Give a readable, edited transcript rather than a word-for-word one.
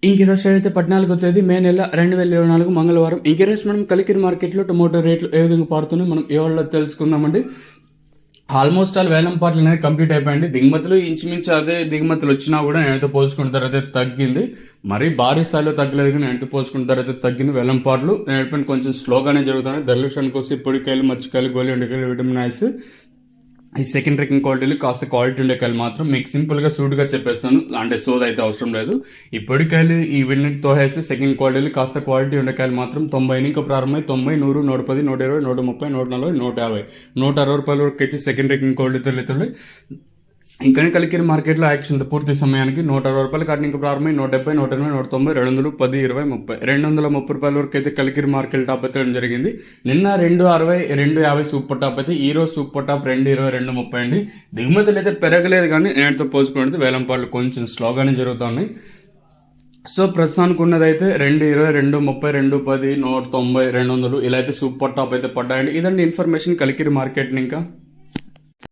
ఇంకీరోజు అయితే 14వ తేదీ మే నెల 2024 మంగళవారం. ఇంకీరోజు మనం కలికిరి మార్కెట్లో టొమాటో రేట్లు ఏ విధంగా పారుతున్నాయి మనం ఏ వాళ్ళలో తెలుసుకుందామండి. ఆల్మోస్ట్ ఆల్ వేలం పాటలు అనేది కంప్లీట్ అయిపోయింది. దిగుమతులు ఇంచుమించు అదే దిగుమతులు వచ్చినా కూడా నేనైతే పోల్చుకున్న తర్వాత తగ్గింది. మరీ భారీ స్థాయిలో తగ్గలేదు, కానీ నేనైతే పోల్చుకున్న తర్వాత తగ్గింది. వేలం పాటలు నేను కొంచెం స్లోగానే జరుగుతున్నాయి. ధరల విషయానికి వస్తే పొడికాయలు, మచ్చికాయలు, గోలి ఉండకాయలు, విటమిన్ ఐస్, ఈ సెకండ్ రేకింగ్ క్వాలిటీలు కాస్త క్వాలిటీ ఉండే కాయలు మాత్రం మీకు సింపుల్గా సూట్గా చెప్పేస్తాను, అంటే సోది అయితే అవసరం లేదు. ఈ పొడికాయలు ఈ వీళ్ళతో వేస్తే సెకండ్ క్వాలిటీలు కాస్త క్వాలిటీ ఉండే కాయలు మాత్రం 90 ఇంకా ప్రారంభమై 90, 100, 110, 120, 130, 140, 150, 160 రూపాయల వరకు అయితే సెకండ్ రేకింగ్ క్వాలిటీతో అవుతుంది. ఇంకా కలికిరి మార్కెట్లో యాక్షన్ పూర్తి సమయానికి 160 రూపాయలు కట్టిన ఇంకా ప్రారంభమై 170, 180, 190, 200, 10, 20, 30, 230 రూపాయల వరకు అయితే కలికిరి మార్కెట్ టాప్ అయితే జరిగింది. నిన్న 260, 250 సూపర్ టాప్ అయితే, ఈ రోజు సూపర్ టాప్ 220, 230 అండి. దిగుమతులు అయితే పెరగలేదు, కానీ నేటితో పోల్చుకుంటే వేలం పాటలు కొంచెం స్లోగానే జరుగుతున్నాయి. సో ప్రస్తుతానికి ఉన్నదైతే 220, 230, 210, 190, 200 ఇలా అయితే సూపర్ టాప్ అయితే పడ్డాయండి. ఇదండి ఇన్ఫర్మేషన్ కలికిరి మార్కెట్ని. ఇంకా